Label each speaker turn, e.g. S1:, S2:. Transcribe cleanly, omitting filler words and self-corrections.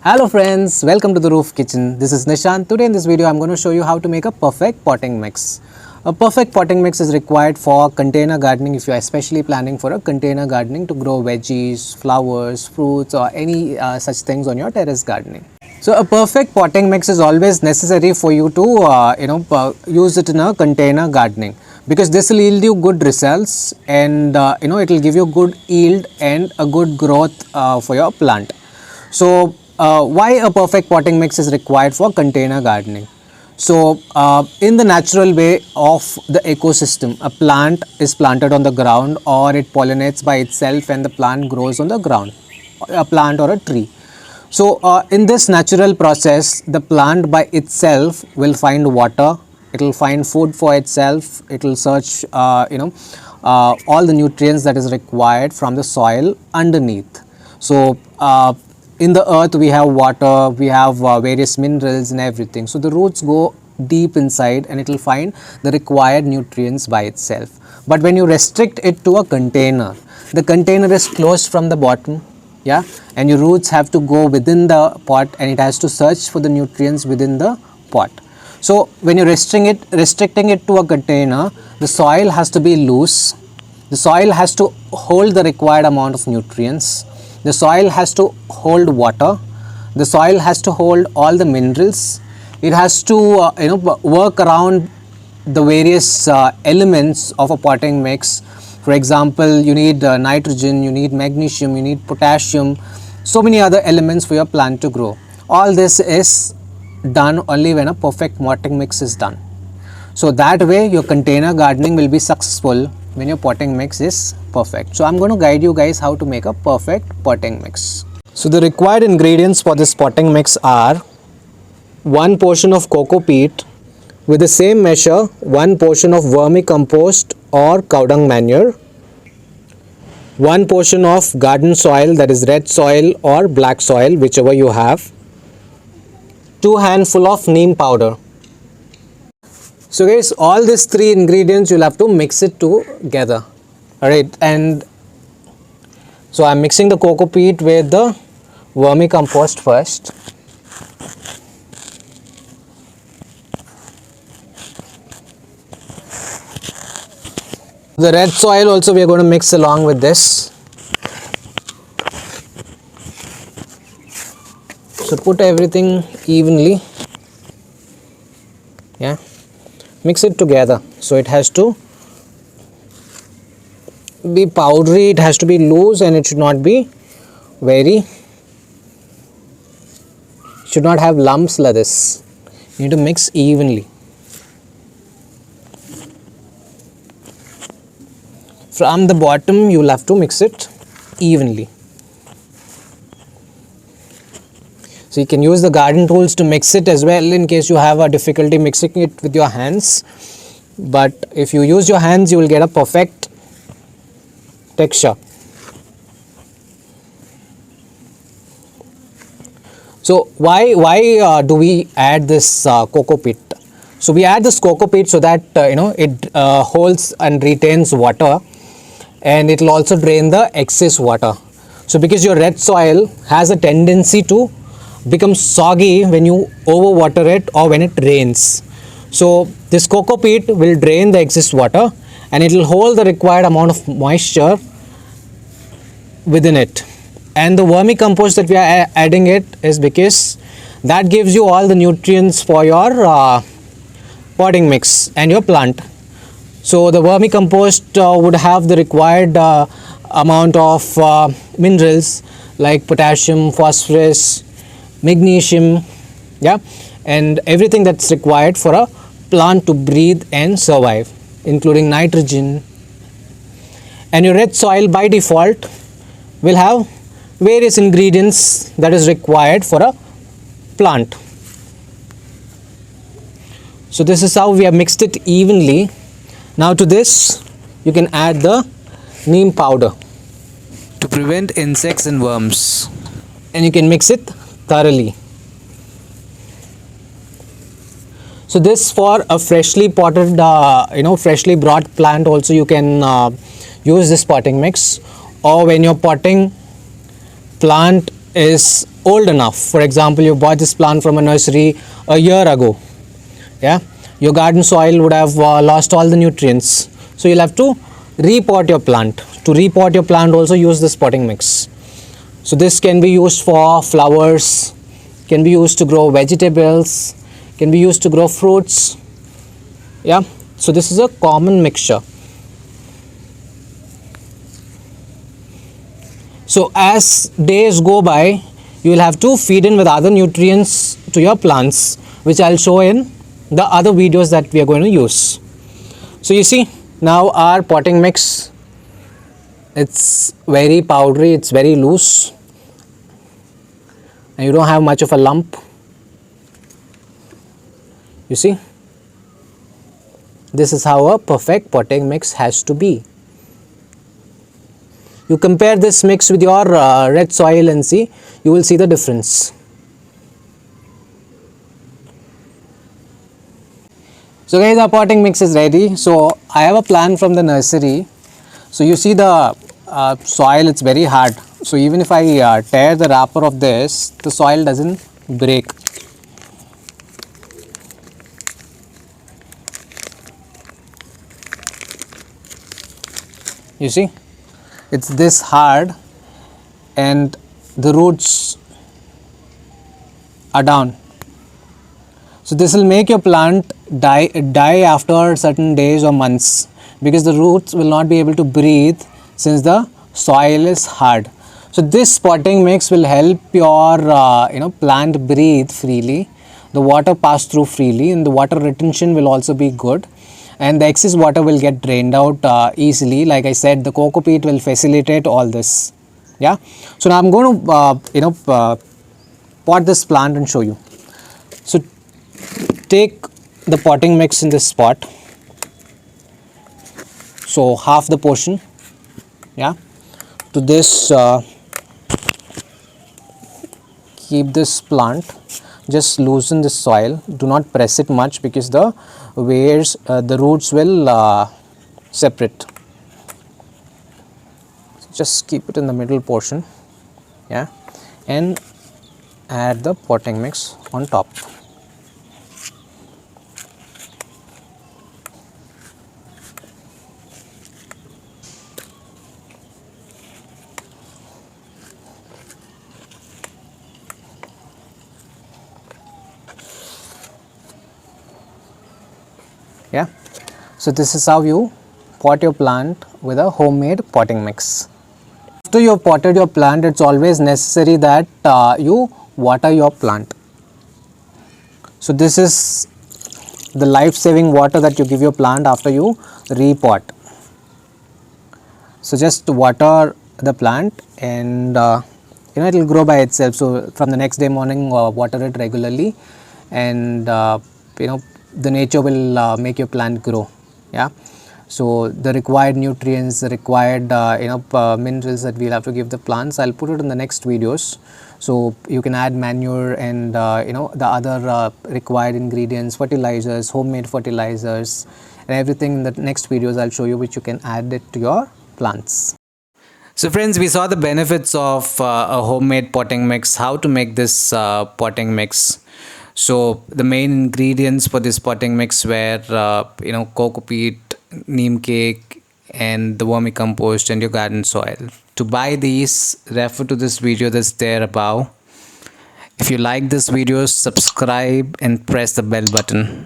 S1: Hello friends, welcome to the Roof Kitchen. This is Nishant. Today in this video I'm going to show you how to make a perfect potting mix. A perfect potting mix is required for container gardening if you are especially planning for a container gardening to grow veggies, flowers, fruits or any such things on your terrace gardening. So a perfect potting mix is always necessary for you to use it in a container gardening, because this will yield you good results and it will give you good yield and a good growth for your plant. So why a perfect potting mix is required for container gardening? So in the natural way of the ecosystem, a plant is planted on the ground or it pollinates by itself and the plant grows on the ground, a plant or a tree. So in this natural process, the plant by itself will find water, it will find food for itself, it will search all the nutrients that is required from the soil underneath. So in the earth we have water, we have various minerals and everything. So the roots go deep inside and it will find the required nutrients by itself. But when you restrict it to a container, the container is closed from the bottom, yeah, and your roots have to go within the pot and it has to search for the nutrients within the pot. So when you're restricting it to a container, the soil has to be loose, the soil has to hold the required amount of nutrients, the soil has to hold water, the soil has to hold all the minerals, it has to work around the various elements of a potting mix. For example, you need nitrogen, you need magnesium, you need potassium, so many other elements for your plant to grow. All this is done only when a perfect potting mix is done. So that way your container gardening will be successful when your potting mix is perfect. So I'm going to guide you guys how to make a perfect potting mix. So the required ingredients for this potting mix are 1 portion of coco peat, with the same measure 1 portion of vermicompost or cow dung manure, 1 portion of garden soil, that is red soil or black soil, whichever you have, 2 handful of neem powder. So guys, all these 3 ingredients you'll have to mix it together. Alright, and so I'm mixing the coco peat with the vermicompost first. The red soil also we are going to mix along with this. So put everything evenly, yeah, mix it together. So it has to be powdery, it has to be loose, and it should not be should not have lumps like this. You need to mix evenly. From the bottom you will have to mix it evenly. So you can use the garden tools to mix it as well in case you have a difficulty mixing it with your hands. But if you use your hands, you will get a perfect texture. So why do we add this coco peat? So we add this coco peat so that it holds and retains water, and it will also drain the excess water. So because your red soil has a tendency to become soggy when you overwater it or when it rains. So this coco peat will drain the excess water and it will hold the required amount of moisture within it. And the vermicompost that we are adding it is because that gives you all the nutrients for your potting mix and your plant. So the vermicompost would have the required amount of minerals like potassium, phosphorus, magnesium, yeah, and everything that's required for a plant to breathe and survive, including nitrogen. And your red soil by default will have various ingredients that is required for a plant. So this is how we have mixed it evenly. Now to this you can add the neem powder to prevent insects and worms, and you can mix it thoroughly. So this for a freshly potted freshly brought plant also you can use this potting mix, or when your potting plant is old enough. For example, you bought this plant from a nursery a year ago. Yeah, your garden soil would have lost all the nutrients, so you'll have to repot your plant. To repot your plant, also use this potting mix. So this can be used for flowers, can be used to grow vegetables, can be used to grow fruits. Yeah, so this is a common mixture. So as days go by, you will have to feed in with other nutrients to your plants, which I'll show in the other videos that we are going to use. So you see, now our potting mix, it's very powdery, it's very loose, and you don't have much of a lump. You see, this is how a perfect potting mix has to be. You compare this mix with your red soil and see, you will see the difference. So guys, our potting mix is ready. So I have a plant from the nursery. So you see the soil, it's very hard. So even if I tear the wrapper of this, the soil doesn't break. You see, it's this hard and the roots are down. So this will make your plant die after certain days or months, because the roots will not be able to breathe since the soil is hard. So this potting mix will help your plant breathe freely, the water pass through freely, and the water retention will also be good, and the excess water will get drained out easily. Like I said, the coco peat will facilitate all this. Yeah. So now I'm going to pot this plant and show you. So take the potting mix in this pot, so half the portion. Yeah, to this keep this plant, just loosen this soil, do not press it much because the the roots will separate. Just keep it in the middle portion. Yeah, and add the potting mix on top. Yeah, so this is how you pot your plant with a homemade potting mix. After you have potted your plant, it's always necessary that you water your plant. So this is the life-saving water that you give your plant after you repot. So just water the plant and it will grow by itself. So from the next day morning, water it regularly, and the nature will make your plant grow. Yeah, so the required nutrients, the required minerals that we'll have to give the plants, I'll put it in the next videos. So you can add manure and the other required ingredients, fertilizers, homemade fertilizers, and everything in the next videos I'll show you, which you can add it to your plants. So friends, we saw the benefits of a homemade potting mix, how to make this potting mix. So the main ingredients for this potting mix were coco peat, neem cake, and the vermicompost and your garden soil. To buy these, refer to this video that's there above. If you like this video, subscribe and press the bell button.